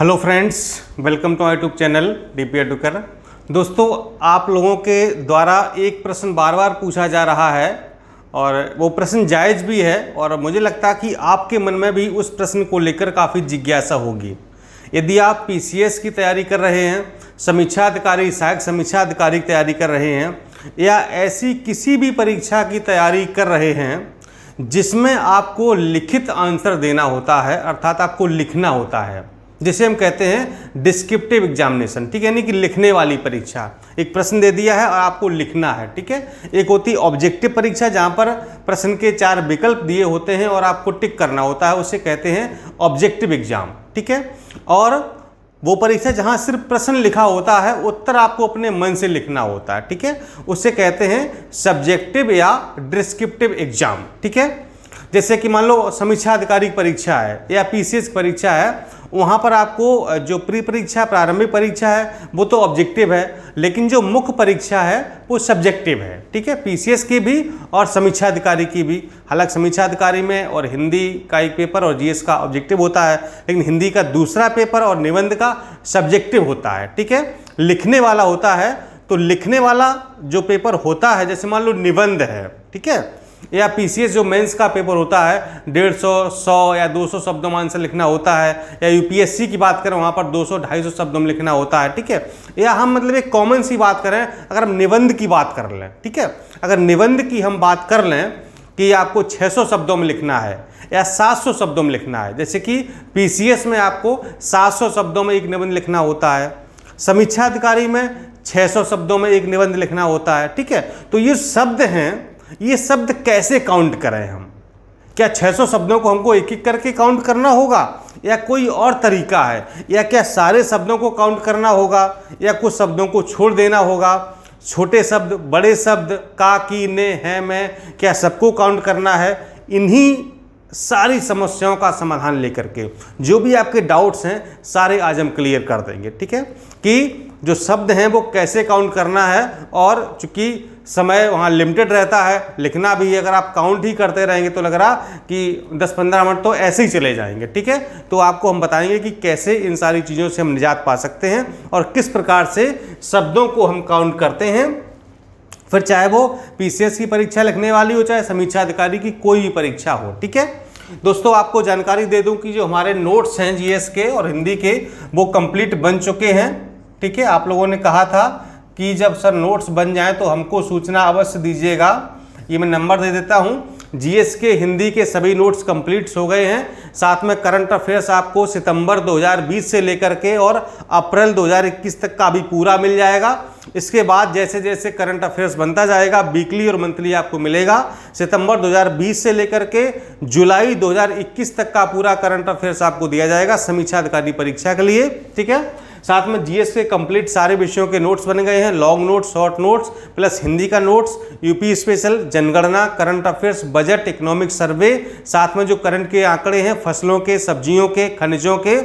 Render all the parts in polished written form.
Hello friends, welcome to my YouTube channel DP educare. दोस्तों, आप लोगों के द्वारा एक प्रश्न बार बार पूछा जा रहा है और वो प्रश्न जायज़ भी है और मुझे लगता है कि आपके मन में भी उस प्रश्न को लेकर काफ़ी जिज्ञासा होगी। यदि आप पीसीएस की तैयारी कर रहे हैं, समीक्षा अधिकारी, सहायक समीक्षा अधिकारी की तैयारी कर रहे हैं या ऐसी किसी भी परीक्षा की तैयारी कर रहे हैं जिसमें आपको लिखित आंसर देना होता है, अर्थात आपको लिखना होता है, जिसे हम कहते हैं डिस्क्रिप्टिव एग्जामिनेशन, ठीक है, यानी कि लिखने वाली परीक्षा। एक प्रश्न दे दिया है और आपको लिखना है, ठीक है। एक होती है ऑब्जेक्टिव परीक्षा, जहां पर प्रश्न के 4 विकल्प दिए होते हैं और आपको टिक करना होता है, उसे कहते हैं ऑब्जेक्टिव एग्जाम, ठीक है। और वो परीक्षा जहां सिर्फ प्रश्न लिखा होता है, उत्तर आपको अपने मन से लिखना होता है, ठीक है, उसे कहते हैं सब्जेक्टिव या डिस्क्रिप्टिव एग्जाम, ठीक है। जैसे कि मान लो समीक्षा अधिकारी की परीक्षा है या पीसीएस की परीक्षा है, वहाँ पर आपको जो प्री परीक्षा, प्रारंभिक परीक्षा है, वो तो ऑब्जेक्टिव है, लेकिन जो मुख्य परीक्षा है वो सब्जेक्टिव है, ठीक है। पीसीएस की भी और समीक्षा अधिकारी की भी। हालांकि समीक्षा अधिकारी में और हिंदी का एक पेपर और जीएस का ऑब्जेक्टिव होता है, लेकिन हिंदी का दूसरा पेपर और निबंध का सब्जेक्टिव होता है, ठीक है। लिखने वाला होता है, तो लिखने वाला जो पेपर होता है, जैसे मान लो निबंध है, ठीक है, या पीसीएस जो मेंस का पेपर होता है, 150, 100 या 200 शब्दों में आंसर लिखना होता है, या यूपीएससी की बात करें वहाँ पर 200, 250 शब्दों में लिखना होता है, ठीक है। या हम मतलब एक कॉमन सी बात करें, अगर हम निबंध की बात कर लें, ठीक है, अगर निबंध की हम बात कर लें कि आपको 600 शब्दों में लिखना है या 700 शब्दों में लिखना है, जैसे कि पीसीएस में आपको 700 शब्दों में एक निबंध लिखना होता है, समीक्षा अधिकारी में 600 शब्दों में एक निबंध लिखना होता है, ठीक है। तो ये शब्द हैं, ये शब्द कैसे काउंट करें हम? क्या 600 शब्दों को हमको एक एक करके काउंट करना होगा या कोई और तरीका है? या क्या सारे शब्दों को काउंट करना होगा या कुछ शब्दों को छोड़ देना होगा? छोटे शब्द, बड़े शब्द, का, की, ने, है, मैं, क्या सबको काउंट करना है? इन्हीं सारी समस्याओं का समाधान लेकर के जो भी आपके डाउट्स हैं सारे आज हम क्लियर कर देंगे, ठीक है, कि जो शब्द हैं वो कैसे काउंट करना है। और चूंकि समय वहाँ लिमिटेड रहता है, लिखना भी है, अगर आप काउंट ही करते रहेंगे तो लग रहा कि 10-15 मिनट तो ऐसे ही चले जाएंगे, ठीक है। तो आपको हम बताएंगे कि कैसे इन सारी चीज़ों से हम निजात पा सकते हैं और किस प्रकार से शब्दों को हम काउंट करते हैं, फिर चाहे वो पीसीएस की परीक्षा लिखने वाली हो, चाहे समीक्षा अधिकारी की कोई भी परीक्षा हो, ठीक है। दोस्तों, आपको जानकारी दे दूं कि जो हमारे नोट्स हैं जीएस के और हिंदी के, वो कंप्लीट बन चुके हैं, ठीक है। आप लोगों ने कहा था कि जब सर नोट्स बन जाएं तो हमको सूचना अवश्य दीजिएगा। ये मैं नंबर दे देता हूँ। जीएस के हिंदी के सभी नोट्स कंप्लीट हो गए हैं, साथ में करंट अफेयर्स आपको सितंबर 2020 से लेकर के और अप्रैल 2021 तक का भी पूरा मिल जाएगा। इसके बाद जैसे जैसे करंट अफेयर्स बनता जाएगा, वीकली और मंथली आपको मिलेगा। सितंबर 2020 से लेकर के जुलाई 2021 तक का पूरा करंट अफेयर्स आपको दिया जाएगा समीक्षा अधिकारी परीक्षा के लिए, ठीक है। साथ में जीएस के कंप्लीट सारे विषयों के नोट्स बन गए हैं, long notes, short notes, plus Hindi का नोट्स, यूपी स्पेशल, जनगणना, current affairs, budget, economic survey, साथ में जो करंट के आंकड़े हैं, फसलों के, सब्जियों के, खनिजों के,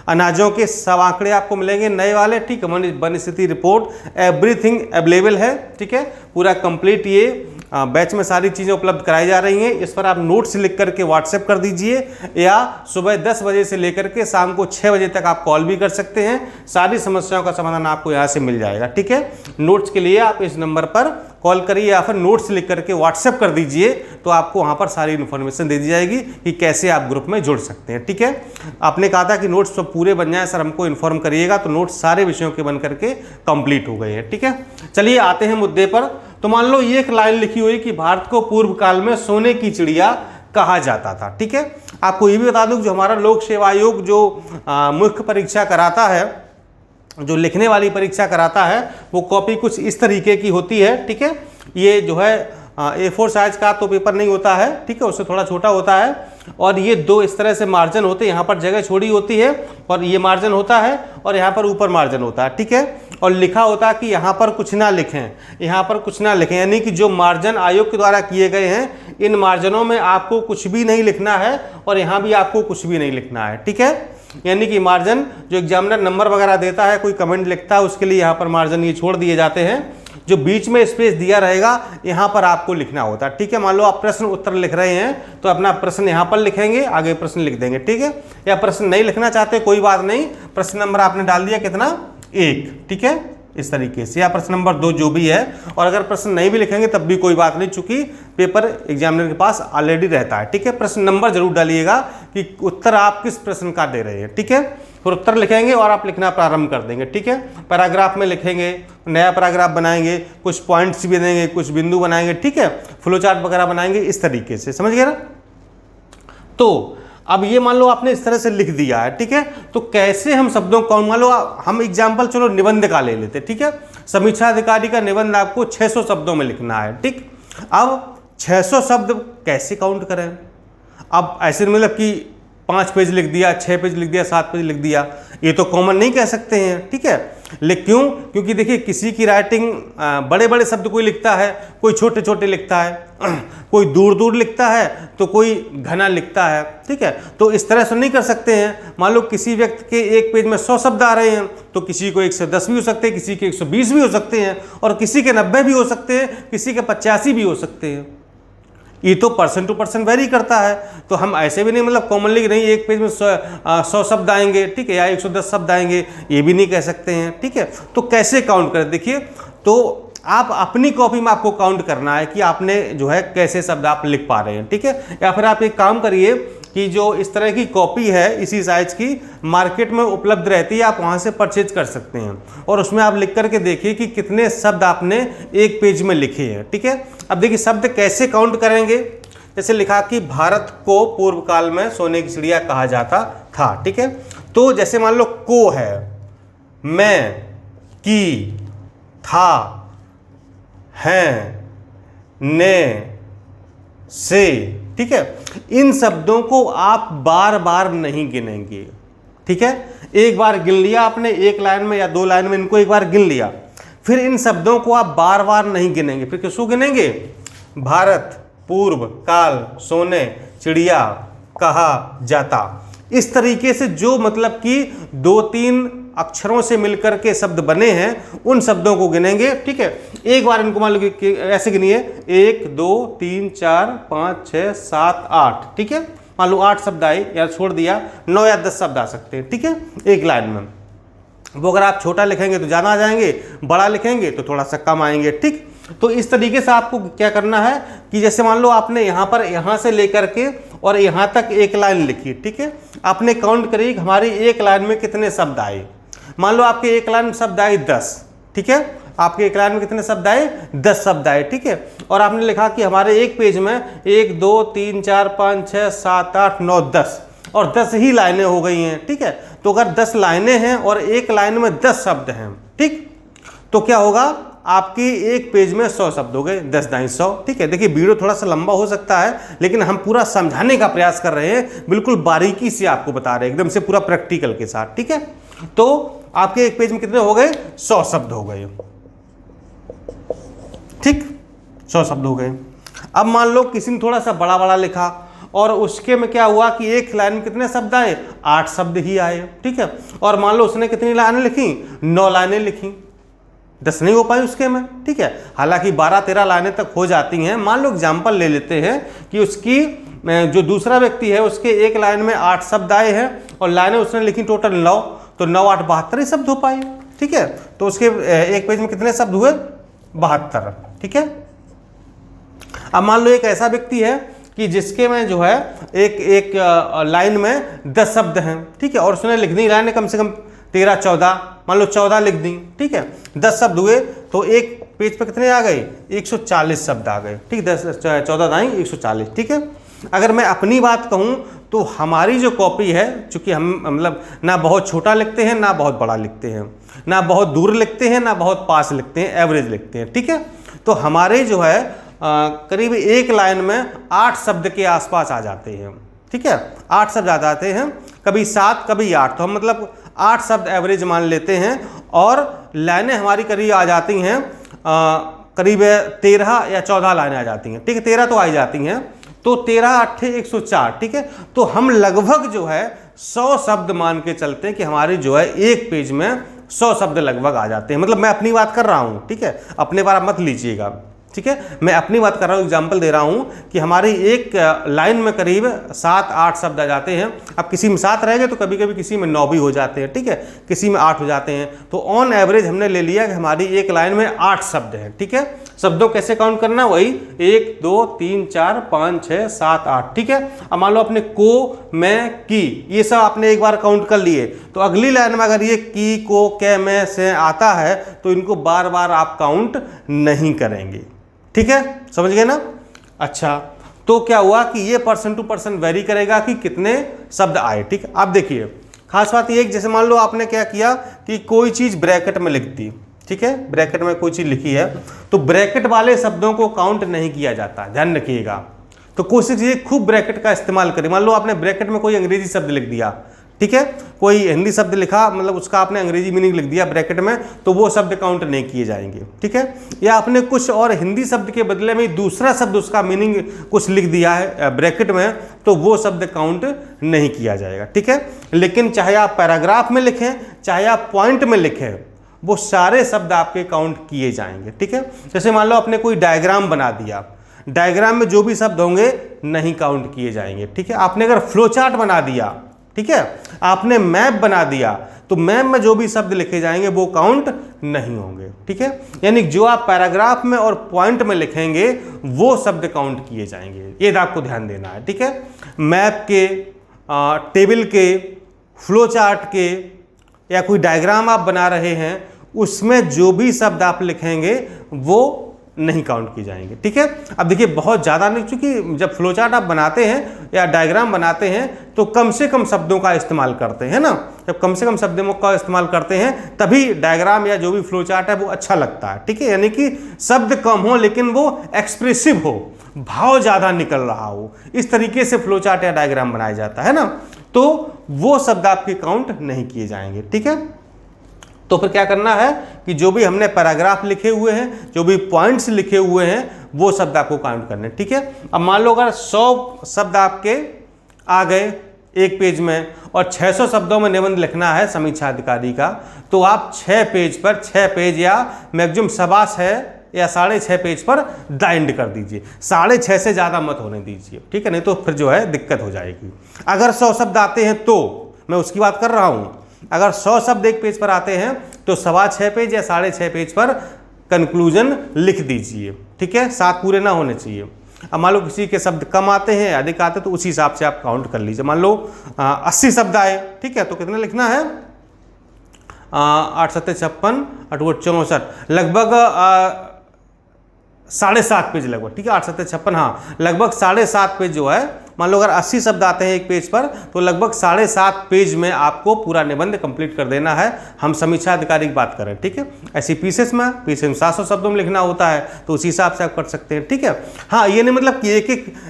अनाजों के, सब आंकड़े आपको मिलेंगे नए वाले, ठीक है। वन स्थिति रिपोर्ट, एवरीथिंग अवेलेबल है, ठीक है। पूरा कंप्लीट ये बैच में सारी चीज़ें उपलब्ध कराई जा रही हैं। इस पर आप नोट्स लिख करके व्हाट्सएप कर दीजिए या सुबह 10 बजे से लेकर के शाम को 6 बजे तक आप कॉल भी कर सकते हैं। सारी समस्याओं का समाधान आपको यहाँ से मिल जाएगा, ठीक है। नोट्स के लिए आप इस नंबर पर कॉल करिए या फिर नोट्स लिख करके व्हाट्सएप कर दीजिए, तो आपको वहाँ पर सारी इन्फॉर्मेशन दे दी जाएगी कि कैसे आप ग्रुप में जुड़ सकते हैं, ठीक है। आपने कहा था कि नोट्स सब पूरे बन जाए सर, हमको इन्फॉर्म करिएगा, तो नोट्स सारे विषयों के बन करके कंप्लीट हो गए हैं, ठीक है। चलिए आते हैं मुद्दे पर। तो मान लो ये एक लाइन लिखी हुई कि भारत को पूर्व काल में सोने की चिड़िया कहा जाता था, ठीक है। आपको ये भी बता दूं कि जो हमारा लोक सेवा आयोग जो मुख्य परीक्षा कराता है, जो लिखने वाली परीक्षा कराता है, वो कॉपी कुछ इस तरीके की होती है, ठीक है। ये जो है A4 साइज का तो पेपर नहीं होता है, ठीक है, उससे थोड़ा छोटा होता है और ये 2 इस तरह से मार्जिन होते हैं, यहाँ पर जगह छोड़ी होती है और ये मार्जिन होता है और यहाँ पर ऊपर मार्जिन होता है, ठीक है। और लिखा होता है कि यहाँ पर कुछ ना लिखें, यहाँ पर कुछ ना लिखें, यानी कि जो मार्जिन आयोग के द्वारा किए गए हैं, इन मार्जिनों में आपको कुछ भी नहीं लिखना है और यहाँ भी आपको कुछ भी नहीं लिखना है, ठीक है। यानी कि मार्जिन जो एग्जामिनर नंबर वगैरह देता है, कोई कमेंट लिखता है, उसके लिए यहाँ पर मार्जिन ये छोड़ दिए जाते हैं। जो बीच में स्पेस दिया रहेगा यहाँ पर आपको लिखना होता है, ठीक है। मान लो आप प्रश्न उत्तर लिख रहे हैं तो अपना प्रश्न यहाँ पर लिखेंगे, आगे प्रश्न लिख देंगे, ठीक है। या प्रश्न नहीं लिखना चाहते कोई बात नहीं, प्रश्न नंबर आपने डाल दिया कितना, 1, ठीक है, इस तरीके से, या प्रश्न नंबर 2 जो भी है। और अगर प्रश्न नहीं भी लिखेंगे तब भी कोई बात नहीं, चूंकि पेपर एग्जामिनर के पास ऑलरेडी रहता है, ठीक है। प्रश्न नंबर जरूर डालिएगा कि उत्तर आप किस प्रश्न का दे रहे हैं, ठीक है। फिर उत्तर लिखेंगे और आप लिखना प्रारंभ कर देंगे, ठीक है। पैराग्राफ में लिखेंगे, नया पैराग्राफ बनाएंगे, कुछ पॉइंट्स भी देंगे, कुछ बिंदु बनाएंगे, ठीक है, फ्लो चार्ट वगैरह बनाएंगे, इस तरीके से, समझ गए ना। तो अब ये मान लो आपने इस तरह से लिख दिया है, ठीक है। तो कैसे हम शब्दों को, मान लो हम एग्जाम्पल चलो निबंध का ले लेते, ठीक है। समीक्षा अधिकारी का निबंध आपको 600 शब्दों में लिखना है, ठीक। अब 600 शब्द कैसे काउंट करें? अब ऐसे मतलब कि 5 पेज लिख दिया, 6 पेज लिख दिया, 7 पेज लिख दिया, ये तो कॉमन नहीं कह सकते हैं, ठीक है। लेकिन क्यों? क्योंकि देखिए किसी की राइटिंग बड़े बड़े शब्द कोई लिखता है, कोई छोटे छोटे लिखता है, कोई दूर दूर लिखता है तो कोई घना लिखता है, ठीक है। तो इस तरह से नहीं कर सकते हैं। मान लो किसी व्यक्ति के एक पेज में 100 शब्द आ रहे हैं तो किसी को 110 भी हो सकते हैं, किसी के 120 भी हो सकते हैं, और किसी के 90 भी हो सकते हैं, किसी के 85 भी हो सकते हैं। ये तो पर्सन टू पर्सन वेरी करता है। तो हम ऐसे भी नहीं मतलब कॉमनली नहीं एक पेज में 100 शब्द आएंगे, ठीक है, या 110 शब्द आएंगे, ये भी नहीं कह सकते हैं, ठीक है। तो कैसे काउंट करें? देखिए, तो आप अपनी कॉपी में आपको काउंट करना है कि आपने जो है कैसे शब्द आप लिख पा रहे हैं, ठीक है। या फिर आप एक काम करिए कि जो इस तरह की कॉपी है इसी साइज की मार्केट में उपलब्ध रहती है, आप वहाँ से परचेज कर सकते हैं और उसमें आप लिख करके देखिए कि कितने शब्द आपने एक पेज में लिखे हैं, ठीक है। अब देखिए शब्द कैसे काउंट करेंगे। जैसे लिखा कि भारत को पूर्व काल में सोने की चिड़िया कहा जाता था, ठीक है। तो जैसे मान लो को है, मैं, की, था, हैं, ने, से, ठीक है। इन शब्दों को आप बार बार नहीं गिनेंगे, ठीक है। एक बार गिन लिया आपने, एक लाइन में या 2 लाइन में इनको एक बार गिन लिया, फिर इन शब्दों को आप बार बार नहीं गिनेंगे। फिर किसको गिनेंगे? भारत पूर्व काल सोने चिड़िया कहा जाता। इस तरीके से जो मतलब कि 2-3 अक्षरों से मिलकर के शब्द बने हैं उन शब्दों को गिनेंगे, ठीक है। एक बार इनको मान लो कि ऐसे गिनिए 1 2 3 4 5 6 7 8, ठीक है। मान लो 8 शब्द आए, या छोड़ दिया 9 या 10 शब्द आ सकते हैं, ठीक है, एक लाइन में। वो अगर आप छोटा लिखेंगे तो ज़्यादा आ जाएंगे, बड़ा लिखेंगे तो थोड़ा सा कम आएंगे, ठीक। तो इस तरीके से आपको क्या करना है कि जैसे मान लो आपने यहाँ पर यहाँ से लेकर के और यहाँ तक एक लाइन लिखी, ठीक है। आपने काउंट करिए कि हमारी एक लाइन में कितने शब्द आए। मान लो आपके एक लाइन में शब्द आए 10, ठीक है। आपके एक लाइन में कितने शब्द आए? 10 शब्द आए, ठीक है। और आपने लिखा कि हमारे एक पेज में 1 2 3 4 5 6 7 8 9 10 और 10 ही लाइनें हो गई हैं, ठीक है। तो अगर 10 लाइनें हैं और एक लाइन में 10 शब्द हैं, ठीक, तो क्या होगा? आपकी एक पेज में 100 शब्द हो गए, 10 दाई 100, ठीक है। देखिए वीडियो थोड़ा सा लंबा हो सकता है लेकिन हम पूरा समझाने का प्रयास कर रहे हैं, बिल्कुल बारीकी से आपको बता रहे हैं, एकदम से पूरा प्रैक्टिकल के साथ, ठीक है। तो आपके एक पेज में कितने हो गए? 100 शब्द हो गए, ठीक, 100 शब्द हो गए। अब मान लो किसी ने थोड़ा सा बड़ा बड़ा लिखा और उसके में क्या हुआ कि एक लाइन में कितने शब्द आए? 8 शब्द ही आए, ठीक है। और मान लो उसने कितनी लाइनें लिखी? 9 लाइनें लिखी, 10 नहीं हो पाई उसके में, ठीक है। हालांकि 12-13 लाइनें तक हो जाती हैं। मान लो एग्जाम्पल ले लेते हैं कि उसकी जो दूसरा व्यक्ति है उसके एक लाइन में 8 शब्द आए हैं और लाइनें उसने लिखी टोटल 9, तो 9 8 72 ही शब्द हो पाए, ठीक है। तो उसके एक पेज में कितने शब्द हुए? 72, ठीक है। अब मान लो एक ऐसा व्यक्ति है कि जिसके में जो है एक लाइन में 10 शब्द हैं, ठीक है, और उसने लिखनी लाइनें कम से कम 13-14, मान लो 14 लिख दी, ठीक है। 10 शब्द हुए तो एक पेज पर कितने आ गए? 140 शब्द आ गए, ठीक, 10 14 दाई 140, ठीक है। अगर मैं अपनी बात कहूँ तो हमारी जो कॉपी है, चूँकि हम मतलब ना बहुत छोटा लिखते हैं ना बहुत बड़ा लिखते हैं, ना बहुत दूर लिखते हैं ना बहुत पास लिखते हैं, एवरेज लिखते हैं, ठीक है। तो हमारे जो है करीब एक लाइन में 8 शब्द के आसपास आ जाते हैं, ठीक है, 8 शब्द आ जाते हैं, कभी 7 कभी 8, तो हम मतलब 8 शब्द एवरेज मान लेते हैं। और लाइनें हमारी करीब आ जाती हैं करीब 13 या 14 लाइनें आ जाती हैं, ठीक है, 13 तो आ जाती हैं, तो 13 8 104, ठीक है। तो हम लगभग जो है 100 शब्द मान के चलते हैं कि हमारी जो है एक पेज में 100 शब्द लगभग आ जाते हैं। मतलब मैं अपनी बात कर रहा हूँ, ठीक है, अपने बार आप मत लीजिएगा, ठीक है, मैं अपनी बात कर रहा हूँ, एग्जाम्पल दे रहा हूँ कि हमारी एक लाइन में करीब 7-8 शब्द आ जाते हैं। अब किसी में 7 रह गए तो कभी कभी किसी में 9 भी हो जाते हैं, ठीक है, किसी में 8 हो जाते हैं। तो ऑन एवरेज हमने ले लिया कि हमारी एक लाइन में 8 शब्द हैं, ठीक है। शब्दों कैसे काउंट करना, वही 1 2 3 4 5 6 7 8, ठीक है। अब मान लो आपने को, मैं, की, ये सब आपने एक बार काउंट कर लिए, तो अगली लाइन में अगर ये की, को, के, में, से आता है तो इनको बार बार आप काउंट नहीं करेंगे, ठीक है, समझ गए ना। अच्छा, तो क्या हुआ कि ये पर्सन टू पर्सन वेरी करेगा कि कितने शब्द आए, ठीक है। आप देखिए खास बात ये, जैसे मान लो आपने क्या किया कि कोई चीज ब्रैकेट में लिख दी, ठीक है, ब्रैकेट में कोई चीज लिखी है तो ब्रैकेट वाले शब्दों को काउंट नहीं किया जाता, ध्यान रखिएगा। तो कोशिश कीजिए खूब ब्रैकेट का इस्तेमाल करें। मान लो आपने ब्रैकेट में कोई अंग्रेजी शब्द लिख दिया, ठीक है, कोई हिंदी शब्द लिखा, मतलब उसका आपने अंग्रेजी मीनिंग लिख दिया ब्रैकेट में, तो वो शब्द काउंट नहीं किए जाएंगे, ठीक है। या आपने कुछ और हिंदी शब्द के बदले में दूसरा शब्द उसका मीनिंग कुछ लिख दिया है ब्रैकेट में, तो वो शब्द काउंट नहीं किया जाएगा, ठीक है। लेकिन चाहे आप पैराग्राफ में लिखें, चाहे आप पॉइंट में लिखें, वो सारे शब्द आपके काउंट किए जाएंगे, ठीक है। जैसे मान लो आपने कोई डायग्राम बना दिया, डायग्राम में जो भी शब्द होंगे नहीं काउंट किए जाएंगे, ठीक है। आपने अगर फ्लो चार्ट बना दिया, ठीक है, आपने मैप बना दिया, तो मैप में जो भी शब्द लिखे जाएंगे वो काउंट नहीं होंगे, ठीक है। यानी जो आप पैराग्राफ में और पॉइंट में लिखेंगे वो शब्द काउंट किए जाएंगे, ये आपको ध्यान देना है, ठीक है। मैप के, टेबल के, फ्लो चार्ट के, या कोई डायग्राम आप बना रहे हैं उसमें जो भी शब्द आप लिखेंगे वो नहीं काउंट किए जाएंगे, ठीक है। अब देखिए बहुत ज़्यादा नहीं, चूंकि जब फ्लो चार्ट आप बनाते हैं या डायग्राम बनाते हैं तो कम से कम शब्दों का इस्तेमाल करते हैं ना। जब कम से कम शब्दों का इस्तेमाल करते हैं तभी डायग्राम या जो भी फ्लो चार्ट है वो अच्छा लगता है, ठीक है। यानी कि शब्द कम हो लेकिन वो एक्सप्रेसिव हो, भाव ज़्यादा निकल रहा हो, इस तरीके से फ्लो चार्ट या डायग्राम बनाया जाता है ना, तो वो शब्द आपके काउंट नहीं किए जाएंगे, ठीक है। तो फिर क्या करना है कि जो भी हमने पैराग्राफ लिखे हुए हैं, जो भी पॉइंट्स लिखे हुए हैं, वो शब्द आपको काउंट करने, ठीक है। अब मान लो अगर 100 शब्द आपके आ गए एक पेज में और 600 शब्दों में निबंध लिखना है समीक्षा अधिकारी का, तो आप 6 पेज पर 6 पेज या मैक्सिमम 6.25 या 6.5 पेज पर द एंड कर दीजिए, 6.5 से ज़्यादा मत होने दीजिए, ठीक है, नहीं तो फिर जो है दिक्कत हो जाएगी। अगर 100 शब्द आते हैं तो मैं उसकी बात कर रहा हूँ, अगर 100 शब्द एक पेज पर आते हैं तो 6.25 पेज या 6.5 पेज पर कंक्लूजन लिख दीजिए, ठीक है, 7 पूरे ना होने चाहिए। अब मान लो किसी के शब्द कम आते हैं, अधिक आते हैं, तो उसी हिसाब से आप काउंट कर लीजिए। मान लो 80 शब्द आए, ठीक है, तो कितना लिखना है, 8 7 56 8 64, लगभग 7.5 पेज लगभग, ठीक है, 8 7 56, हाँ, लगभग 7.5 पेज जो है। मान लो अगर 80 शब्द आते हैं एक पेज पर तो लगभग 7.5 पेज में आपको पूरा निबंध कंप्लीट कर देना है। हम समीक्षा अधिकारी की बात करें, ठीक है। ऐसी पीसेस में 700 शब्दों में लिखना होता है तो उसी हिसाब से आप कर सकते हैं, ठीक है। हाँ, ये नहीं मतलब कि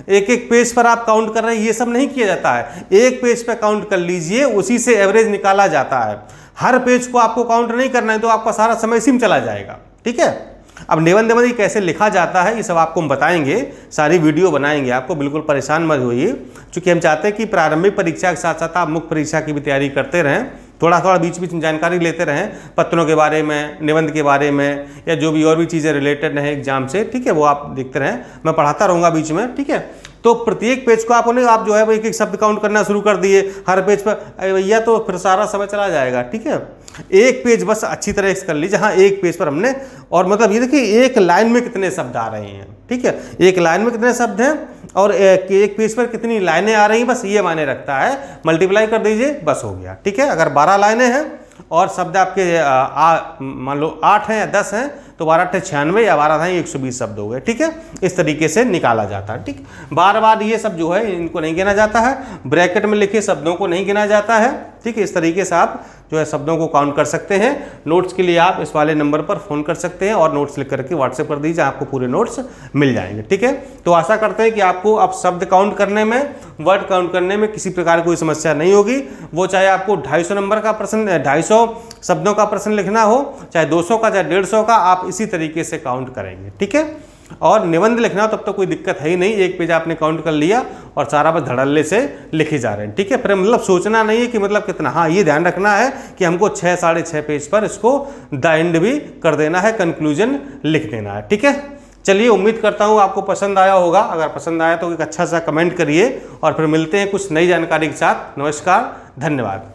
एक पेज पर आप काउंट कर रहे हैं, ये सब नहीं किया जाता है। एक पेज पर काउंट कर लीजिए, उसी से एवरेज निकाला जाता है। हर पेज को आपको काउंट नहीं करना है तो आपका सारा समय इसी में चला जाएगा, ठीक है। अब निबंध कैसे लिखा जाता है ये सब आपको हम बताएंगे, सारी वीडियो बनाएंगे, आपको बिल्कुल परेशान मत होइए, क्योंकि हम चाहते हैं कि प्रारंभिक परीक्षा के साथ साथ आप मुख्य परीक्षा की भी तैयारी करते रहें, थोड़ा थोड़ा बीच बीच में जानकारी लेते रहें पत्रों के बारे में, निबंध के बारे में, या जो भी और भी चीज़ें रिलेटेड हैं एग्जाम से, ठीक है, वो आप देखते रहें, मैं पढ़ाता रहूँगा बीच में, ठीक है। तो प्रत्येक पेज को आप जो है वो एक एक शब्द काउंट करना शुरू कर दिए हर पेज पर, भैया तो फिर सारा समय चला जाएगा, ठीक है। एक पेज बस अच्छी तरह से कर लीजिए, हाँ, एक पेज पर हमने, और मतलब ये देखिए एक लाइन में कितने शब्द आ रहे हैं, ठीक है, एक लाइन में कितने शब्द हैं और एक पेज पर कितनी लाइनें आ रही हैं, बस ये मायने रखता है। मल्टीप्लाई कर दीजिए, बस हो गया, ठीक है। अगर 12 लाइनें हैं और शब्द आपके मान लो 8 हैं या 10 हैं तो 12 × 96 या 12 120 शब्द हो गए, ठीक है। इस तरीके से निकाला जाता है, ठीक। बार बार ये सब जो है इनको नहीं गिना जाता है, ब्रैकेट में लिखे शब्दों को नहीं गिना जाता है, ठीक है। इस तरीके से आप जो है शब्दों को काउंट कर सकते हैं। नोट्स के लिए आप इस वाले नंबर पर फ़ोन कर सकते हैं और नोट्स लिख करके व्हाट्सएप कर दीजिए, आपको पूरे नोट्स मिल जाएंगे, ठीक है। तो आशा करते हैं कि आपको अब शब्द काउंट करने में, वर्ड काउंट करने में किसी प्रकार की कोई समस्या नहीं होगी। वो चाहे आपको 250 नंबर का प्रश्न, 250 शब्दों का प्रश्न लिखना हो, चाहे 200 का, चाहे 150 का, आप इसी तरीके से काउंट करेंगे, ठीक है। और निबंध लिखना हो तब तो कोई दिक्कत है ही नहीं, एक पेज आपने काउंट कर लिया और सारा बस धड़ल्ले से लिखे जा रहे हैं, ठीक है। फिर मतलब सोचना नहीं है कि मतलब कितना, हाँ ये ध्यान रखना है कि हमको 6 साढ़े 6 पेज पर इसको द एंड भी कर देना है, कंक्लूजन लिख देना है, ठीक है। चलिए, उम्मीद करता हूँ आपको पसंद आया होगा। अगर पसंद आया तो एक अच्छा सा कमेंट करिए और फिर मिलते हैं कुछ नई जानकारी के साथ। नमस्कार, धन्यवाद।